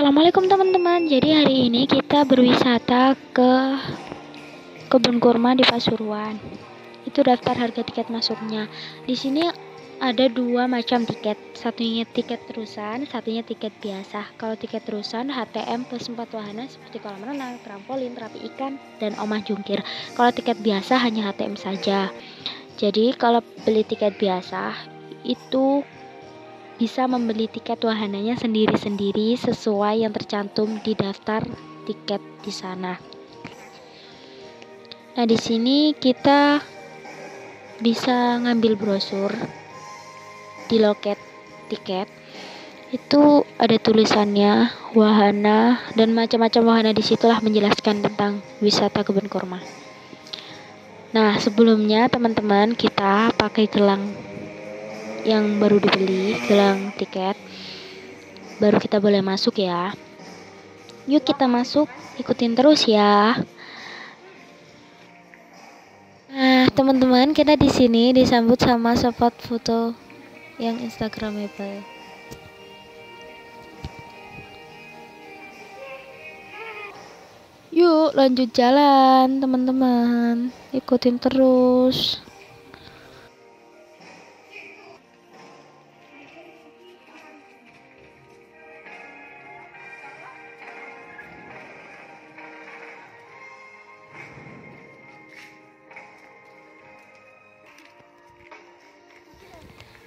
Assalamualaikum teman-teman. Jadi hari ini kita berwisata ke kebun kurma di Pasuruan. Itu daftar harga tiket masuknya. Di sini ada dua macam tiket. Satunya tiket terusan, satunya tiket biasa. Kalau tiket terusan HTM plus 4 wahana seperti kolam renang, trampolin, terapi ikan, dan omah jungkir. Kalau tiket biasa hanya HTM saja. Jadi kalau beli tiket biasa itu bisa membeli tiket wahananya sendiri-sendiri sesuai yang tercantum di daftar tiket di sana. Nah, di sini kita bisa ngambil brosur di loket tiket. Itu ada tulisannya, wahana dan macam-macam wahana, disitulah menjelaskan tentang wisata kebun kurma. Nah, sebelumnya teman-teman kita pakai gelang yang baru dibeli, gelang tiket, baru kita boleh masuk ya. Yuk kita masuk, ikutin terus ya. Nah teman-teman, kita di sini disambut sama spot foto yang instagramable. Yuk lanjut jalan teman-teman, ikutin terus.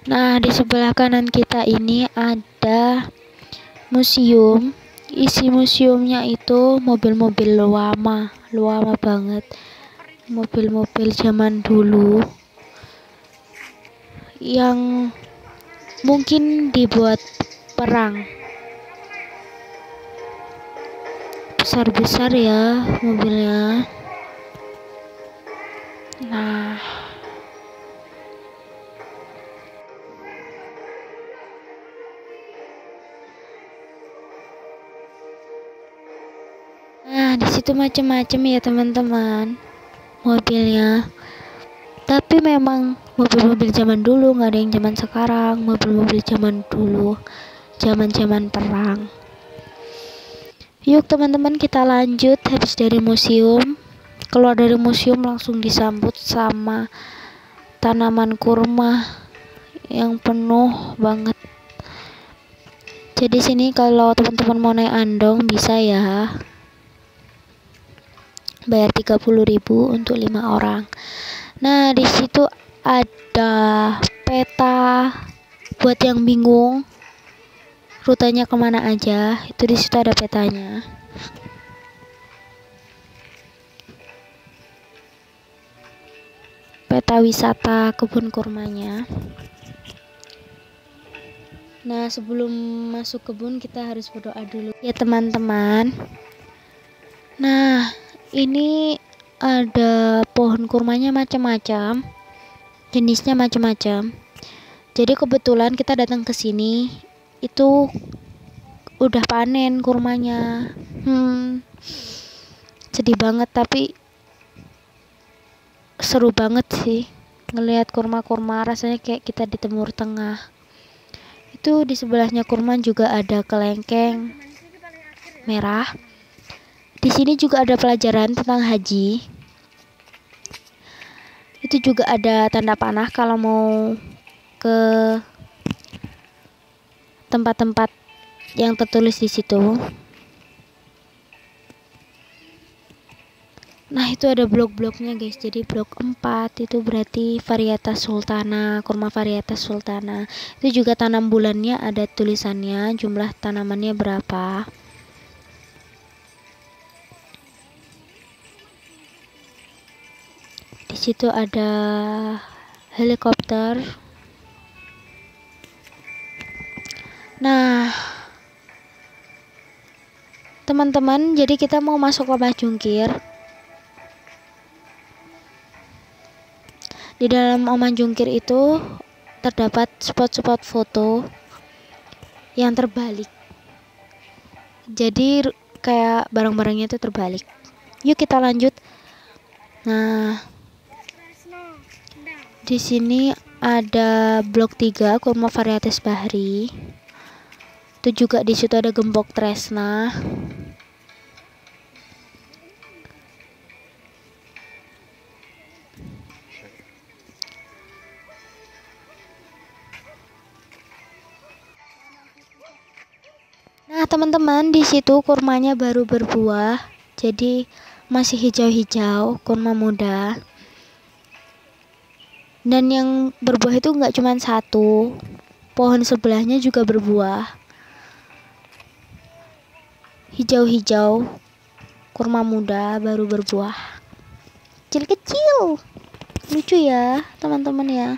Nah, di sebelah kanan kita ini ada museum. Isi museumnya itu mobil-mobil lama banget. Mobil-mobil zaman dulu yang mungkin dibuat perang. Besar-besar ya mobilnya. Nah, di situ macam-macam ya teman-teman mobilnya. Tapi memang mobil-mobil zaman dulu, nggak ada yang zaman sekarang. Mobil-mobil zaman dulu, zaman-zaman perang. Yuk teman-teman kita lanjut. Habis dari museum, keluar dari museum langsung disambut sama tanaman kurma yang penuh banget. Jadi sini kalau teman-teman mau naik andong bisa ya. Bayar 30.000 untuk 5 orang. Nah, di situ ada peta buat yang bingung rutenya kemana aja. Itu di situ ada petanya. Peta wisata kebun kurmanya. Nah, sebelum masuk kebun kita harus berdoa dulu ya teman-teman. Nah, ini ada pohon kurmanya macam-macam, jenisnya macam-macam. Jadi kebetulan kita datang ke sini itu udah panen kurmanya. Sedih banget, tapi seru banget sih ngelihat kurma-kurma, rasanya kayak kita di Timur Tengah. Itu di sebelahnya kurma juga ada kelengkeng merah. Di sini juga ada pelajaran tentang haji. Itu juga ada tanda panah kalau mau ke tempat-tempat yang tertulis di situ. Nah, itu ada blok-bloknya guys. Jadi blok 4 itu berarti varietas sultana, kurma varietas sultana. Itu juga tanam bulannya ada tulisannya, jumlah tanamannya berapa. Di situ ada helikopter. Nah, teman-teman, jadi kita mau masuk omah jungkir. Di dalam omah jungkir itu terdapat spot-spot foto yang terbalik. Jadi kayak barang-barangnya itu terbalik. Yuk kita lanjut. Nah, di sini ada blok 3 kurma varietas bahri. Itu juga di situ ada gembok tresna. Nah, teman-teman, di situ kurmanya baru berbuah. Jadi masih hijau-hijau, kurma muda. Dan yang berbuah itu nggak cuma satu, pohon sebelahnya juga berbuah. Hijau-hijau, kurma muda baru berbuah. Kecil-kecil. Lucu ya, teman-teman ya.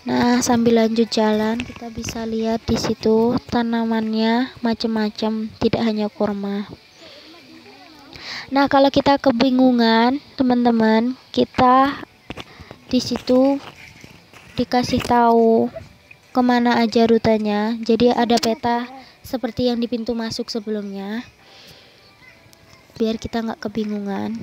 Nah, sambil lanjut jalan, kita bisa lihat di situ tanamannya macam-macam, tidak hanya kurma. Nah, kalau kita kebingungan, teman-teman, kita di situ dikasih tahu kemana aja rutenya. Jadi ada peta seperti yang di pintu masuk sebelumnya, biar kita nggak kebingungan.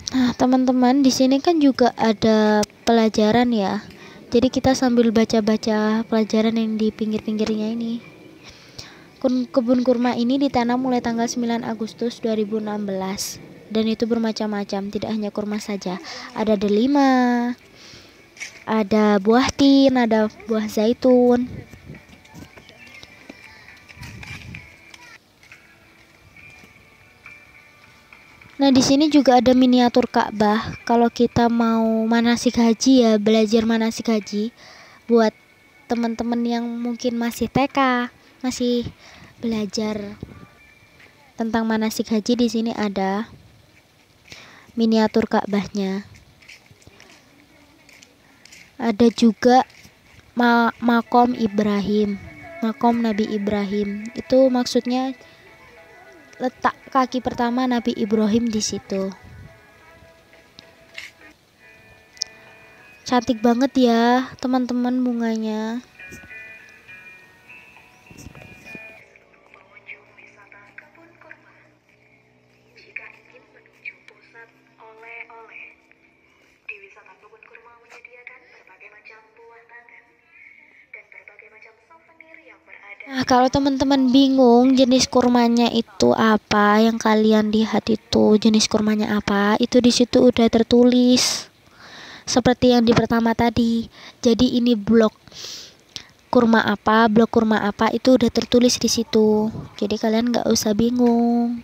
Nah, teman-teman, di sini kan juga ada pelajaran ya. Jadi kita sambil baca-baca pelajaran yang di pinggir-pinggirnya ini. Kebun kurma ini ditanam mulai tanggal 9 Agustus 2016. Dan itu bermacam-macam, tidak hanya kurma saja. Ada delima, ada buah tin, ada buah zaitun. Nah, di sini juga ada miniatur Ka'bah. Kalau kita mau manasik haji ya, belajar manasik haji buat teman-teman yang mungkin masih TK, masih belajar tentang manasik haji, di sini ada miniatur Ka'bahnya. Ada juga makom Ibrahim, makom Nabi Ibrahim. Itu maksudnya letak kaki pertama Nabi Ibrahim di situ. Cantik banget ya, teman-teman, bunganya. Pengunjung wisata kebun kurma, jika ingin menuju pusat oleh-oleh, di wisata kebun kurma menyediakan berbagai macam buah tangan dan berbagai macam souvenir yang berada. Nah, kalau teman-teman bingung jenis kurmanya itu apa, yang kalian lihat itu jenis kurmanya apa, itu di situ udah tertulis seperti yang di pertama tadi. Jadi ini blok kurma apa itu udah tertulis di situ. Jadi kalian nggak usah bingung.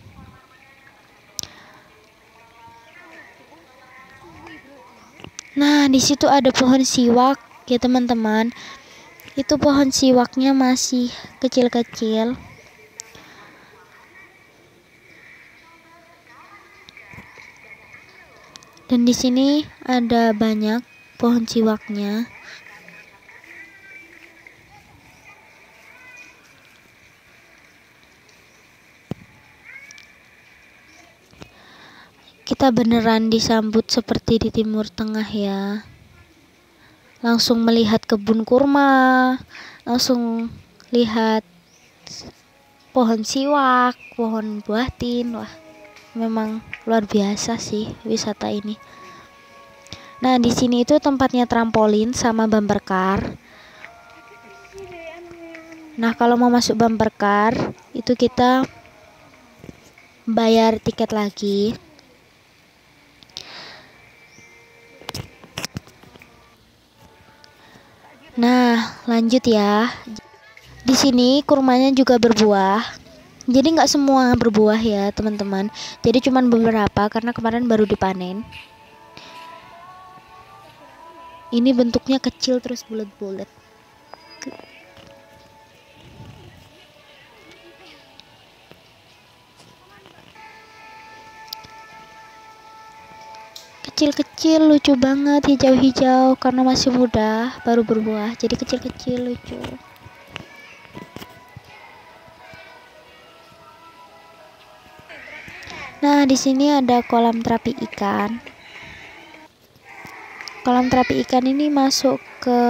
Nah, di situ ada pohon siwak ya, teman-teman. Itu pohon siwaknya masih kecil-kecil. Dan di sini ada banyak pohon siwaknya. Kita beneran disambut seperti di Timur Tengah ya. Langsung melihat kebun kurma, langsung lihat pohon siwak, pohon buah tin. Wah, memang luar biasa sih wisata ini. Nah, di sini itu tempatnya trampolin sama bumper car. Nah, kalau mau masuk bumper car itu kita bayar tiket lagi. Nah, lanjut ya. Di sini kurmanya juga berbuah. Jadi nggak semua berbuah ya, teman-teman. Jadi cuman beberapa karena kemarin baru dipanen. Ini bentuknya kecil terus bulat-bulat. Kecil-kecil, lucu banget, hijau-hijau karena masih muda, baru berbuah. Jadi kecil-kecil, lucu. Nah, di sini ada kolam terapi ikan. Kolam terapi ikan ini masuk ke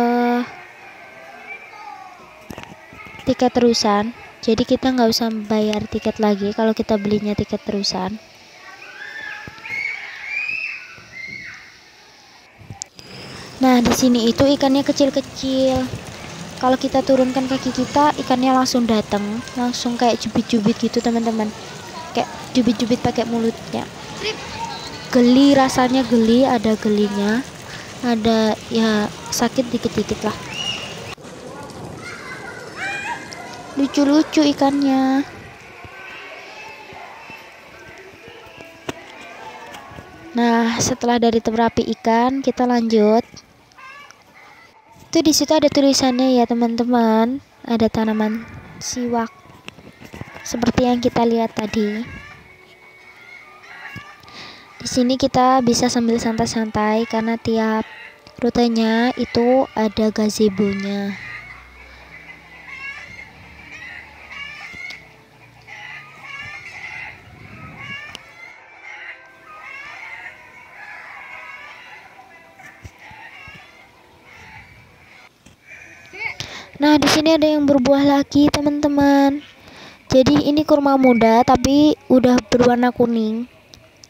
tiket terusan. Jadi kita nggak usah bayar tiket lagi kalau kita belinya tiket terusan. Nah, di sini itu ikannya kecil-kecil. Kalau kita turunkan kaki kita, ikannya langsung datang, langsung kayak jubit-jubit gitu, teman-teman. Kayak jubit-jubit pakai mulutnya. Geli, rasanya geli, ada gelinya. Ada ya sakit dikit-dikit lah. Lucu-lucu ikannya. Nah, setelah dari terapi ikan, kita lanjut. Itu di situ ada tulisannya ya, teman-teman. Ada tanaman siwak. Seperti yang kita lihat tadi. Di sini kita bisa sambil santai-santai karena tiap rutenya itu ada gazebo-nya. Nah, di sini ada yang berbuah lagi, teman-teman. Jadi ini kurma muda tapi udah berwarna kuning.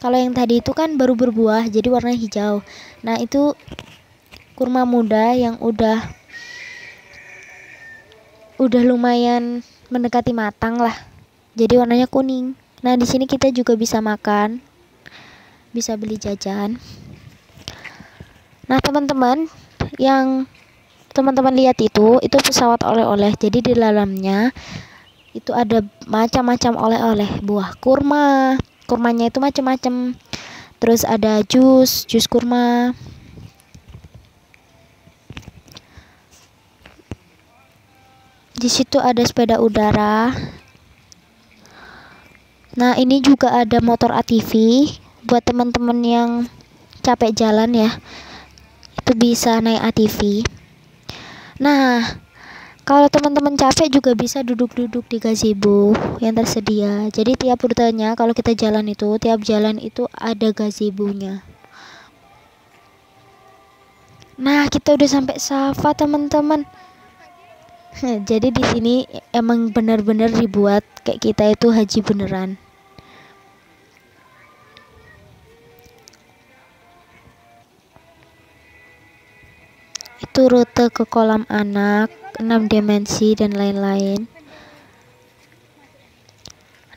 Kalau yang tadi itu kan baru berbuah, jadi warna hijau. Nah, itu kurma muda yang udah lumayan mendekati matang lah. Jadi warnanya kuning. Nah, di sini kita juga bisa makan. Bisa beli jajan. Nah, teman-teman, yang teman-teman lihat itu pesawat oleh-oleh. Jadi di dalamnya itu ada macam-macam oleh-oleh, buah kurma. Kurmanya itu macam-macam. Terus ada jus kurma. Di situ ada sepeda udara. Nah, ini juga ada motor ATV buat teman-teman yang capek jalan ya. Itu bisa naik ATV. Nah, kalau teman-teman capek juga bisa duduk-duduk di gazebo yang tersedia. Jadi tiap rutenya kalau kita jalan itu, tiap jalan itu ada gazebo-nya. Nah, kita udah sampai Safa, teman-teman. Jadi di sini emang benar-benar dibuat kayak kita itu haji beneran. Itu rute ke kolam anak, 6 dimensi dan lain-lain.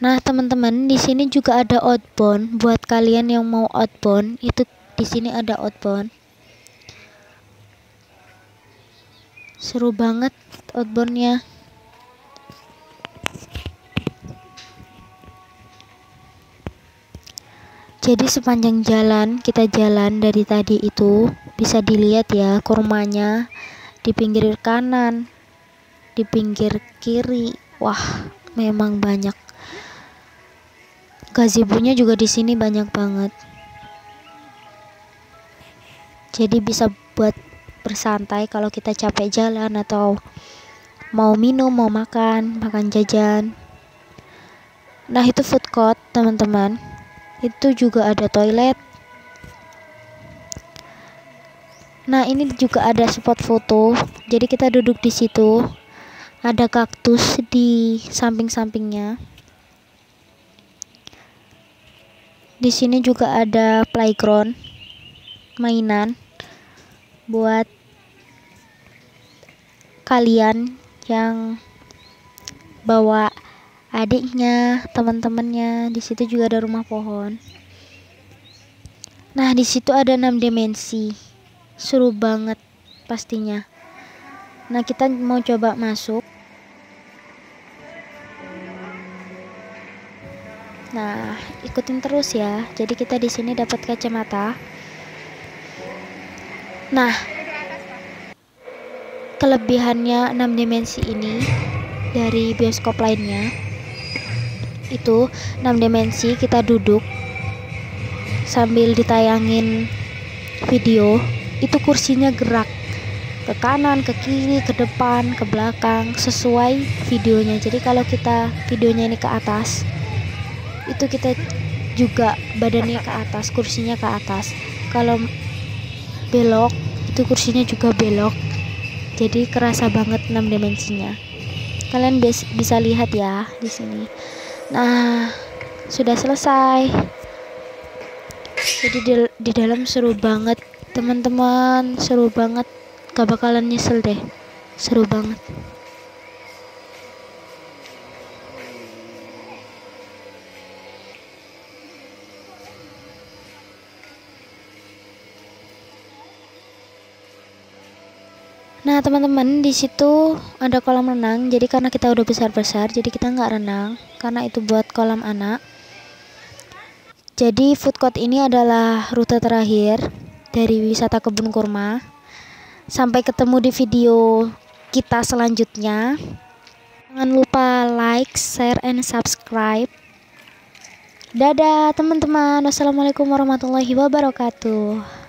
Nah, teman-teman, di sini juga ada outbound. Buat kalian yang mau outbound, itu di sini ada outbound. Seru banget outboundnya. Jadi sepanjang jalan kita jalan dari tadi itu bisa dilihat ya kurmanya di pinggir kanan, di pinggir kiri. Wah, memang banyak. Gazebo-nya juga di sini banyak banget. Jadi bisa buat bersantai kalau kita capek jalan atau mau minum, mau makan jajan. Nah, itu food court, teman-teman. Itu juga ada toilet. Nah, ini juga ada spot foto. Jadi kita duduk di situ. Ada kaktus di samping-sampingnya. Di sini juga ada playground, mainan buat kalian yang bawa adiknya, teman-temannya. Di situ juga ada rumah pohon. Nah, di situ ada 6 dimensi. Seru banget pastinya. Nah, kita mau coba masuk. Nah, ikutin terus ya. Jadi kita di sini dapat kacamata. Nah, kelebihannya 6 dimensi ini dari bioskop lainnya itu 6 dimensi kita duduk sambil ditayangin video, itu kursinya gerak ke kanan, ke kiri, ke depan, ke belakang sesuai videonya. Jadi kalau kita videonya ini ke atas, itu kita juga badannya ke atas, kursinya ke atas. Kalau belok, itu kursinya juga belok. Jadi kerasa banget 6 dimensinya. Kalian bisa lihat ya di sini. Nah, sudah selesai. Jadi di dalam seru banget, teman-teman, seru banget. Gak bakalan nyesel deh. Seru banget. Nah, teman-teman, di situ ada kolam renang. Jadi karena kita udah besar-besar, jadi kita nggak renang karena itu buat kolam anak. Jadi food court ini adalah rute terakhir dari wisata kebun kurma. Sampai ketemu di video kita selanjutnya. Jangan lupa like, share, and subscribe. Dadah teman-teman. Wassalamualaikum warahmatullahi wabarakatuh.